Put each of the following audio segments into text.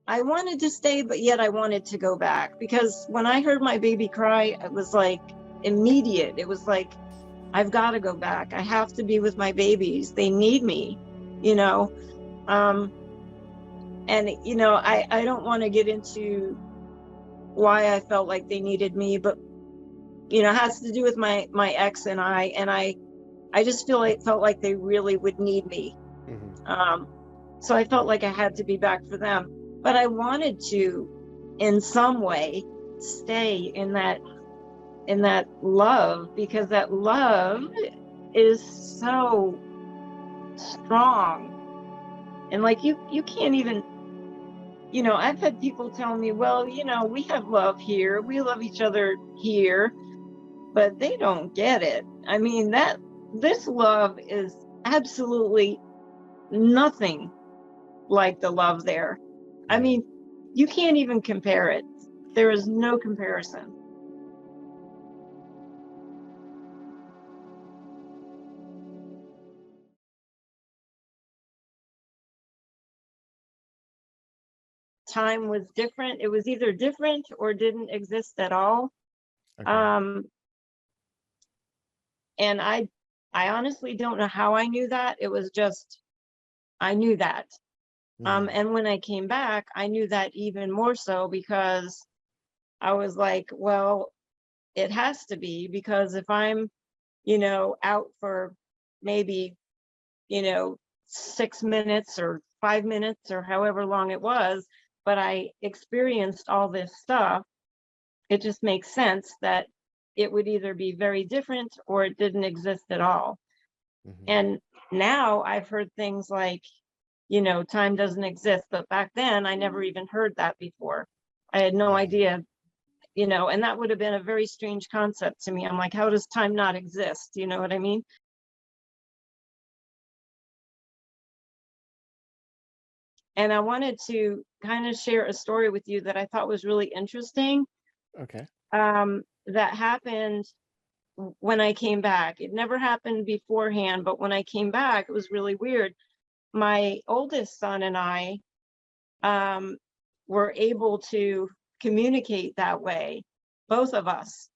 I wanted to stay, but yet I wanted to go back, because when I heard my baby cry, it was like immediate. It was like, I've got to go back. I have to be with my babies. They need me, you know. And I don't want to get into why I felt like they needed me, but it has to do with my ex and I just felt like they really would need me. So I felt like I had to be back for them, but I wanted to, in some way, stay in that love, because that love is so strong. And like you can't even, I've had people tell me, well, we have love here, we love each other here, but they don't get it. I mean, this love is absolutely nothing like the love there. I mean, you can't even compare it. There is no comparison. Time was different. It was either different or didn't exist at all. Okay. And I honestly don't know how I knew that. It was just, I knew that. And when I came back, I knew that even more so, because I was like, well, it has to be, because if I'm, out for maybe, 6 minutes or 5 minutes or however long it was, but I experienced all this stuff, it just makes sense that it would either be very different or it didn't exist at all. And now I've heard things like, time doesn't exist, but back then I never even heard that before. I had no idea, and that would have been a very strange concept to me. I'm like, how does time not exist? You know what I mean? And I wanted to kind of share a story with you that I thought was really interesting. Okay. That happened when I came back. It never happened beforehand, but when I came back, it was really weird. My oldest son and I were able to communicate that way, both of us.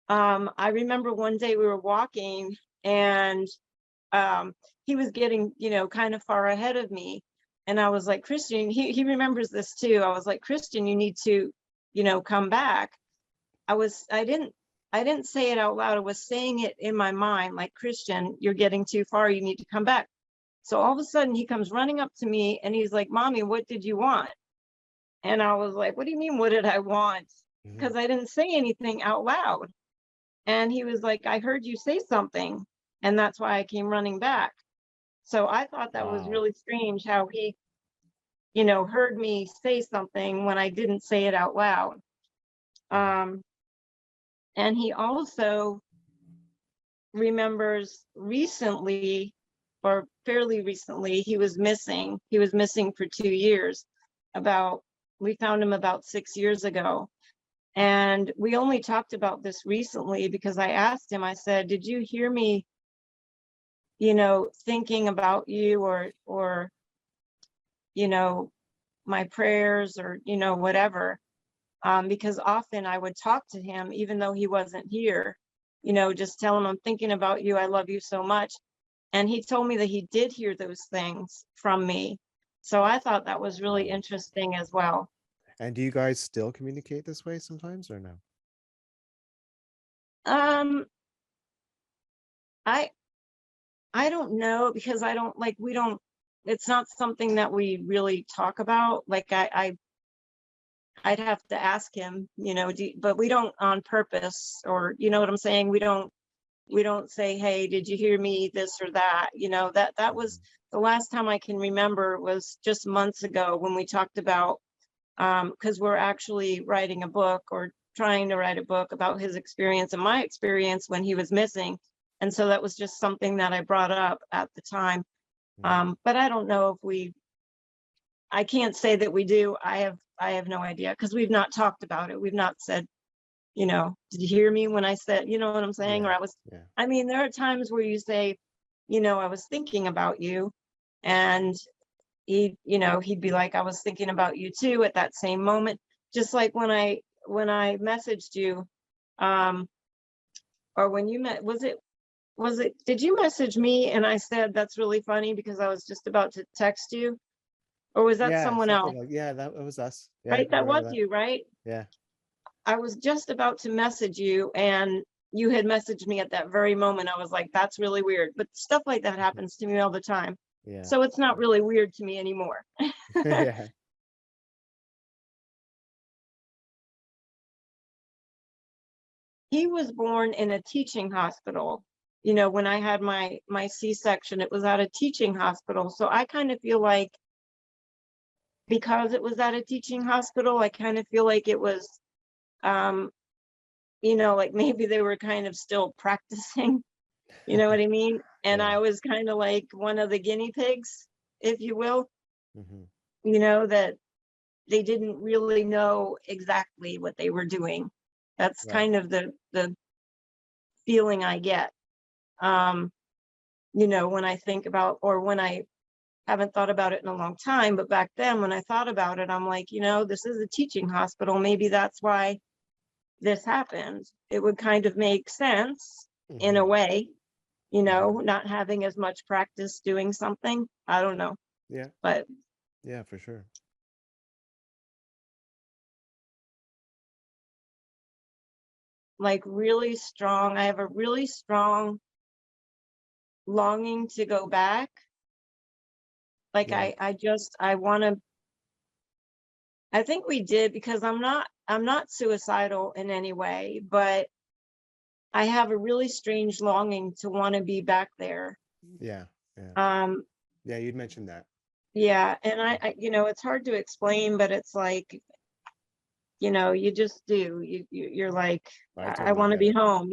I remember one day we were walking, and he was getting, kind of far ahead of me. And I was like, Christian, he remembers this too. I was like, Christian, you need to, come back. I didn't say it out loud. I was saying it in my mind, like, Christian, you're getting too far. You need to come back. So all of a sudden he comes running up to me and he's like, Mommy, what did you want? And I was like, what do you mean, what did I want? Because I didn't say anything out loud. And he was like, I heard you say something, and that's why I came running back. So I thought that was really strange how he, heard me say something when I didn't say it out loud. And he also remembers recently, or fairly recently, he was missing. He was missing for 2 years. We found him about 6 years ago. And we only talked about this recently because I asked him, I said, did you hear me, thinking about you, or, my prayers, or, whatever. Because often I would talk to him, even though he wasn't here, just tell him, I'm thinking about you. I love you so much. And he told me that he did hear those things from me. So I thought that was really interesting as well. And do you guys still communicate this way sometimes, or no? I don't know, because it's not something that we really talk about. Like I'd have to ask him, but we don't on purpose, or you know what I'm saying? We don't say, hey, did you hear me this or that? That was the last time I can remember, was just months ago when we talked about, because we're actually writing a book, or trying to write a book about his experience and my experience when he was missing. And so that was just something that I brought up at the time. But I don't know if I can't say that we do. I have no idea, because we've not talked about it. We've not said, did you hear me when I said, you know what I'm saying? Or I mean, there are times where you say, I was thinking about you, and he'd be like, I was thinking about you too at that same moment. Just like when I messaged you, or when you met, did you message me and I said, that's really funny because I was just about to text you? Or was that Yeah, someone else? something like, yeah, that it was us. Yeah, Right? I That was remember that. you, right? Yeah. I was just about to message you and you had messaged me at that very moment. I was like, that's really weird. But stuff like that happens to me all the time. Yeah. So it's not really weird to me anymore. Yeah. He was born in a teaching hospital. When I had my C-section, it was at a teaching hospital. So I kind of feel like because it was at a teaching hospital, I kind of feel like it was, like maybe they were kind of still practicing, you know what I mean? And Yeah. I was kind of like one of the guinea pigs, if you will, Hmm. that they didn't really know exactly what they were doing. That's Right. kind of the feeling I get. When I think about, or when I haven't thought about it in a long time, but back then when I thought about it, I'm like, this is a teaching hospital. Maybe that's why this happened. It would kind of make sense in a Hmm. way, not having as much practice doing something. I don't know, Yeah. but Yeah, for sure. like really strong. I have a really strong longing to go back. Like Yeah. I want to, I think we did because I'm not suicidal in any way, but I have a really strange longing to want to be back there. Yeah. Yeah. Um, Yeah, you'd mentioned that. yeah, and it's hard to explain, but it's like, you just do. You're like, I I totally want to get be it. home,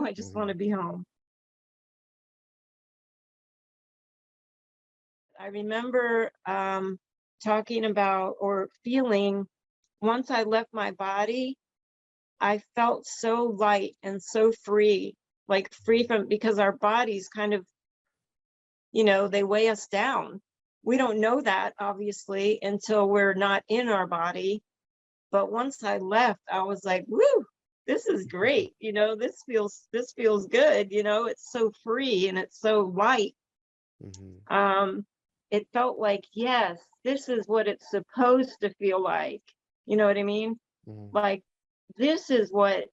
I just want Hmm. to be home. I remember talking about or feeling once I left my body, I felt so light and so free, like free from, because our bodies kind of, they weigh us down. We don't know that obviously until we're not in our body. But once I left, I was like, woo, this is great. This feels good. It's so free and it's so light. Hmm. Um, it felt like, yes, this is what it's supposed to feel like. You know what I mean? Hmm. Like this is what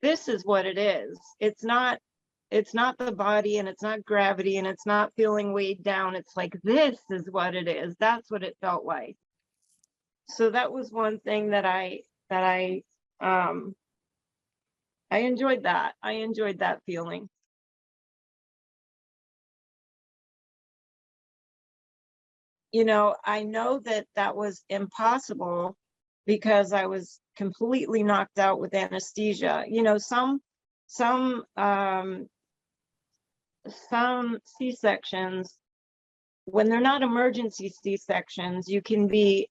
it is. It's not the body and it's not gravity and it's not feeling weighed down. It's like this is what it is. That's what it felt like. So that was one thing um I enjoyed that. I enjoyed that feeling. I know that that was impossible because I was completely knocked out with anesthesia. Some some C-sections, when they're not emergency C-sections, you can be,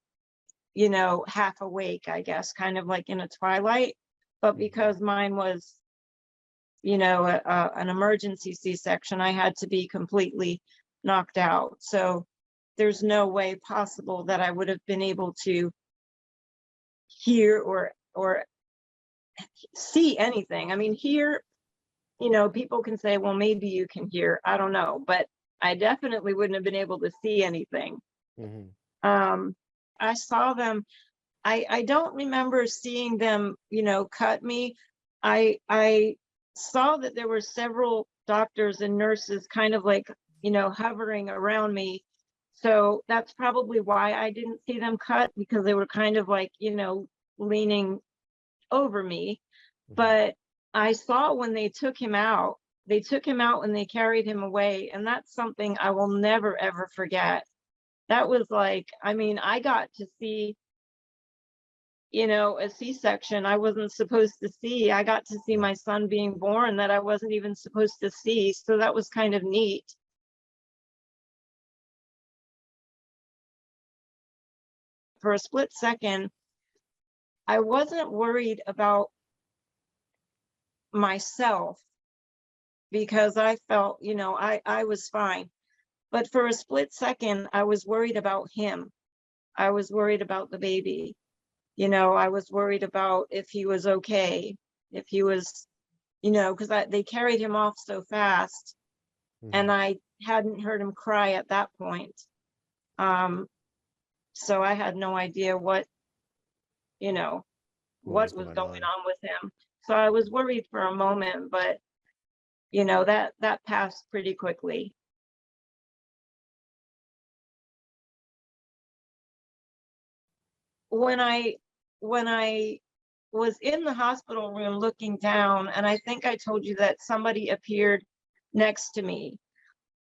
half awake, I guess, kind of like in a twilight. But Hmm. because mine was, an emergency C-section, I had to be completely knocked out. So there's no way possible that I would have been able to hear or see anything. I mean, hear, people can say, well, maybe you can hear. I don't know, but I definitely wouldn't have been able to see anything. Hmm. Um, I saw them. I don't remember seeing them, cut me. I saw that there were several doctors and nurses kind of like, hovering around me. So that's probably why I didn't see them cut, because they were kind of like, leaning over me. Hmm. But I saw when they took him out and they carried him away. And that's something I will never, ever forget. That was like, I mean, I got to see, a C-section I wasn't supposed to see. I got to see Yeah. my son being born that I wasn't even supposed to see. So that was kind of neat. For a split second, I wasn't worried about myself because I felt, I was fine. But for a split second, I was worried about him. I was worried about the baby. You know, I was worried about if he was okay, if he was, you know, because they carried him off so fast, and I hadn't heard him cry at that point. So I had no idea what, you know, what was going on with him. So I was worried for a moment, but you know, that passed pretty quickly. When I was in the hospital room looking down, and I think I told you that somebody appeared next to me,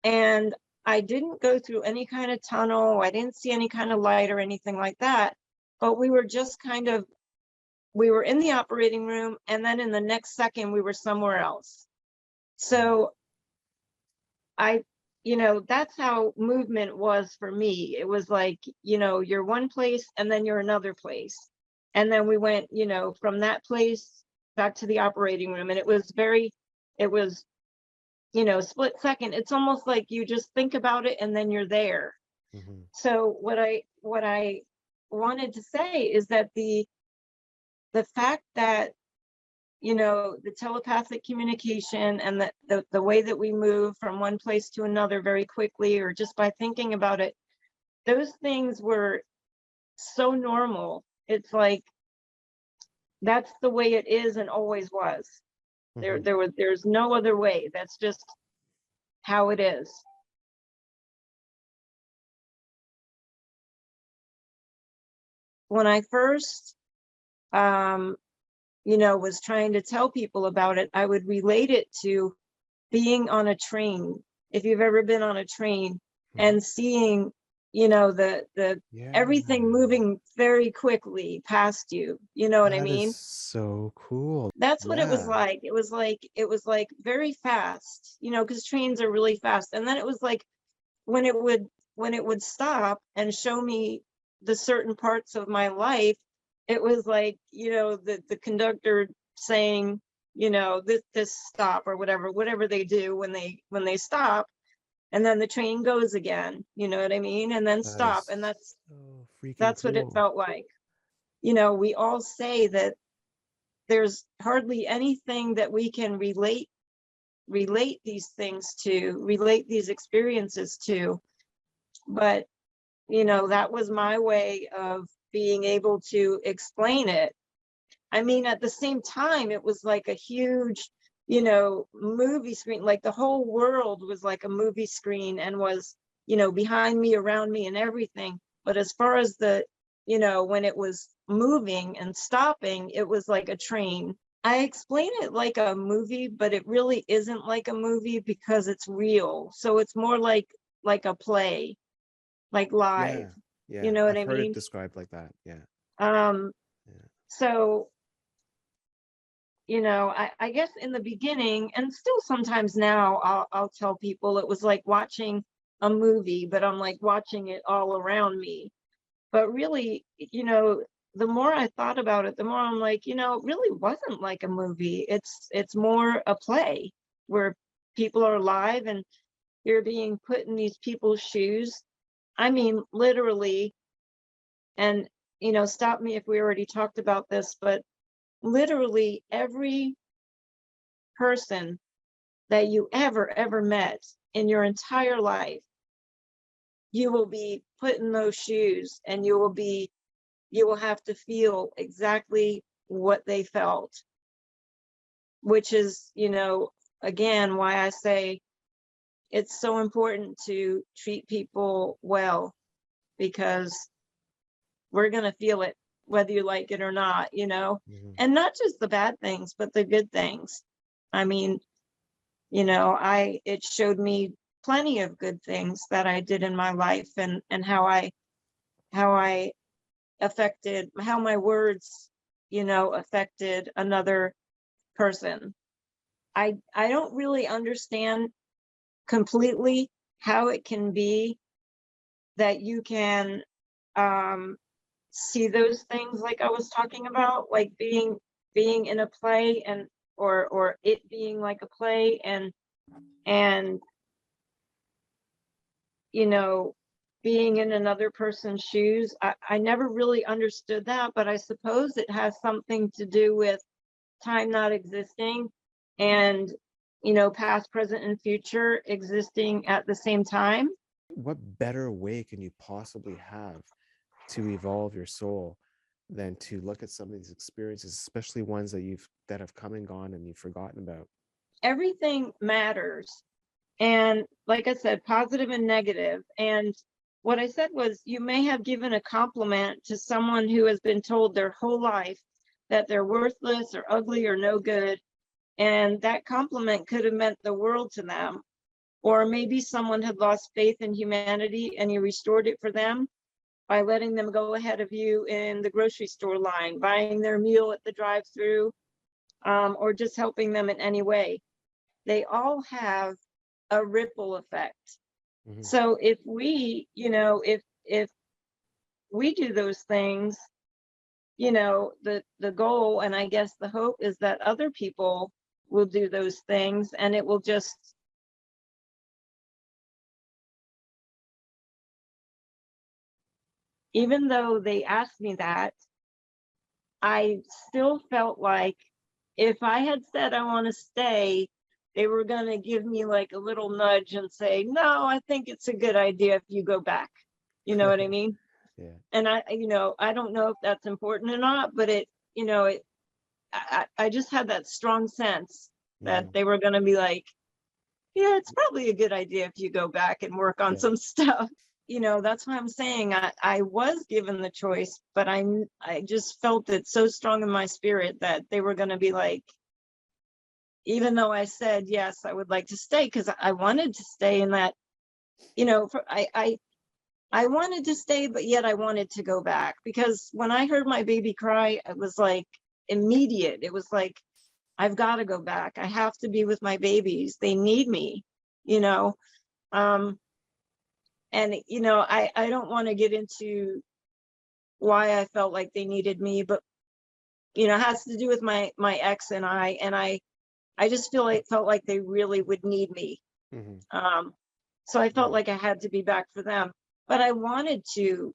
and I didn't go through any kind of tunnel. I didn't see any kind of light or anything like that, but we were just kind of, we were in the operating room, and then in the next second we were somewhere else. So you know, that's how movement was for me. It was like, you know, you're one place and then you're another place. And then we went, you know, from that place back to the operating room. And it was it was, you know, split second. It's almost like you just think about it and then you're there. So what I wanted to say is that the fact that, you know, the telepathic communication and the way that we move from one place to another very quickly, or just by thinking about it, those things were so normal. It's like, that's the way it is and always was. There's no other way. That's just how it is. When I first, you know, was trying to tell people about it, I would relate it to being on a train. If you've ever been on a train and seeing, you know, the everything moving very quickly past you, you know what I mean? That is so cool. That's what it was like. It was like very fast, you know, because trains are really fast. And then it was like when it would stop and show me the certain parts of my life, it was like, you know, the conductor saying, you know, this stop, or whatever they do when they stop, and then the train goes again, you know what I mean, and then stop. And that's so freaking that's what it cool. felt like. You know, we all say that there's hardly anything that we can relate these things to, relate these experiences to, but you know, that was my way of being able to explain it. I mean, at the same time, it was like a huge, you know, movie screen. Like the whole world was like a movie screen and was, you know, behind me, around me, and everything. But as far as the, you know, when it was moving and stopping, it was like a train. I explain it like a movie, but it really isn't like a movie because it's real. So it's more like a play, like live. Yeah. You know what I've I heard it mean? described like that. Yeah. So, you know, I guess in the beginning, and still sometimes now, I'll tell people it was like watching a movie, but I'm like watching it all around me. But really, you know, the more I thought about it, the more I'm like, you know, it really wasn't like a movie. It's more a play where people are alive and you're being put in these people's shoes. I mean, literally, and you know, stop me if we already talked about this, but literally every person that you ever met in your entire life, you will be put in those shoes, and you will have to feel exactly what they felt, which is, you know, again, why I say it's so important to treat people well, because we're going to feel it whether you like it or not, you know, and not just the bad things, but the good things. I mean, you know, it showed me plenty of good things that I did in my life, and how I affected, how my words, you know, affected another person. I don't really understand completely how it can be that you can see those things like I was talking about, like being in a play, and or it being like a play, and you know, being in another person's shoes. I never really understood that, but I suppose it has something to do with time not existing and, past, present, and future existing at the same time. What better way can you possibly have to evolve your soul than to look at some of these experiences, especially ones that have come and gone and you've forgotten about? Everything matters. And like I said, positive and negative. And what I said was, you may have given a compliment to someone who has been told their whole life that they're worthless or ugly or no good. And that compliment could have meant the world to them. Or maybe someone had lost faith in humanity and you restored it for them by letting them go ahead of you in the grocery store line, buying their meal at the drive-through, or just helping them in any way. They all have a ripple effect. Mhm. So if we, if we do those things, the goal, and I guess the hope, is that other people will do those things, and it will just, even though they asked me that, I still felt like if I had said I want to stay, they were going to give me like a little nudge and say, no, I think it's a good idea if you go back. You know what I mean? Yeah. And I don't know if that's important or not, but I just had that strong sense that Mhm. they were going to be like, yeah, it's probably a good idea if you go back and work on Yeah. some stuff. That's why I'm saying I was given the choice, but I just felt it so strong in my spirit that they were going to be like, even though I said, yes, I would like to stay, because I wanted to stay in that, I wanted to stay, but yet I wanted to go back, because when I heard my baby cry, it was like immediate. It was like, I've got to go back. I have to be with my babies. They need me, you know. And I don't want to get into why I felt like they needed me, but it has to do with my ex and I just felt like they really would need me. Mhm. So I felt Yeah. like I had to be back for them, but I wanted to,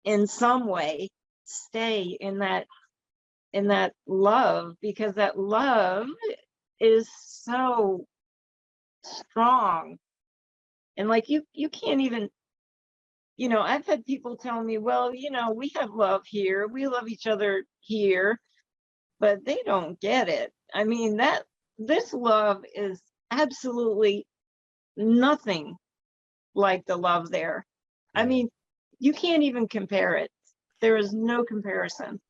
in some way, stay in that love, because that love is so strong. And like you can't even, I've had people tell me, well, we have love here, we love each other here, but they don't get it. I mean, that this love is absolutely nothing like the love there. I Yeah. mean, you can't even compare it. There is no comparison.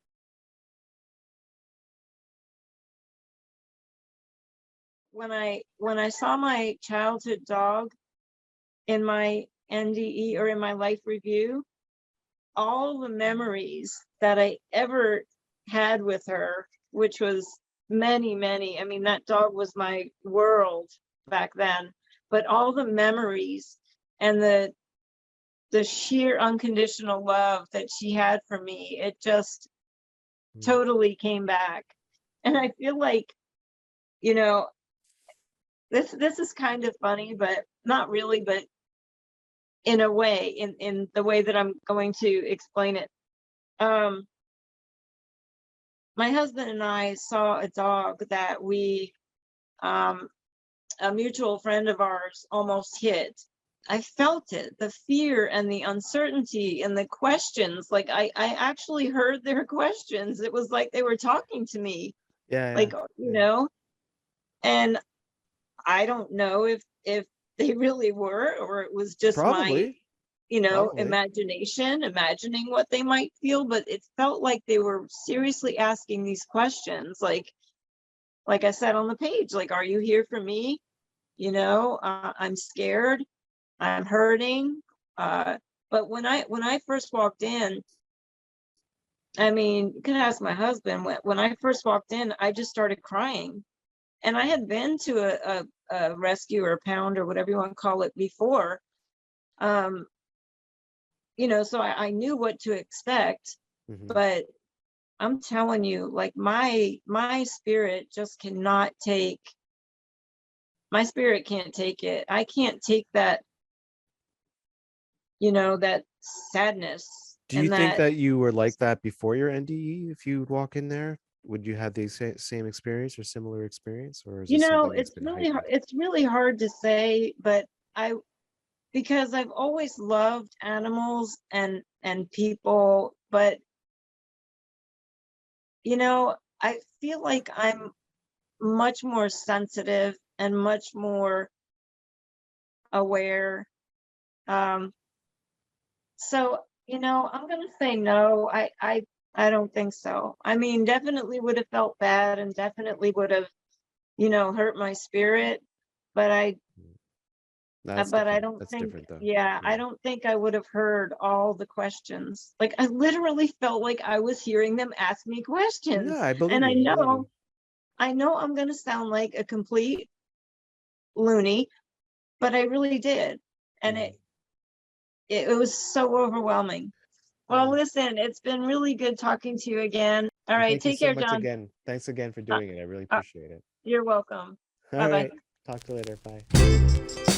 When I saw my childhood dog in my NDE, or in my life review, all the memories that I ever had with her, which was many, many. I mean, that dog was my world back then. But all the memories and the sheer unconditional love that she had for me, it just Mm. totally came back. And I feel like, you know, this is kind of funny, but not really, but in a way, in the way that I'm going to explain it. Um, my husband and I saw a dog that um, a mutual friend of ours almost hit. I felt it, the fear and the uncertainty and the questions. Like I actually heard their questions. It was like they were talking to me, Yeah. like, Yeah. Yeah. and I don't know if they really were, or it was just my, Probably. Probably. imagination, imagining what they might feel, but it felt like they were seriously asking these questions. Like I said on the page, like, are you here for me? I'm scared, I'm hurting. But when I first walked in, I mean, you can ask my husband, when I first walked in, I just started crying. And I had been to a rescue or a pound or whatever you want to call it before. Um, so I knew what to expect, Mhm. but I'm telling you, like my spirit just cannot take, my spirit can't take it. I can't take that that sadness Do you and think that, that you were like that before your NDE? If you would walk in there, would you have the same experience or similar experience, or is this something that's been heightened? it's really hard to say, but because I've always loved animals and people, but I feel like I'm much more sensitive and much more aware. Um, so, I'm gonna say no. I don't think so. I mean, definitely would have felt bad and definitely would have, hurt my spirit, but That's I different. don't That's think, different though. yeah, I don't think I would have heard all the questions. Like, I literally felt like I was hearing them ask me Yeah, questions. I believe And you. I believe you. I know I'm gonna sound like a complete loony, but I really did. And Mhm. it was so overwhelming. Well, Yeah. listen, it's been really good talking to you again. All And right, thank you take so care, much John. again. Thanks again for Uh, doing it. I really uh, appreciate it. you're welcome. All Bye-bye. right. Talk to you later. Bye.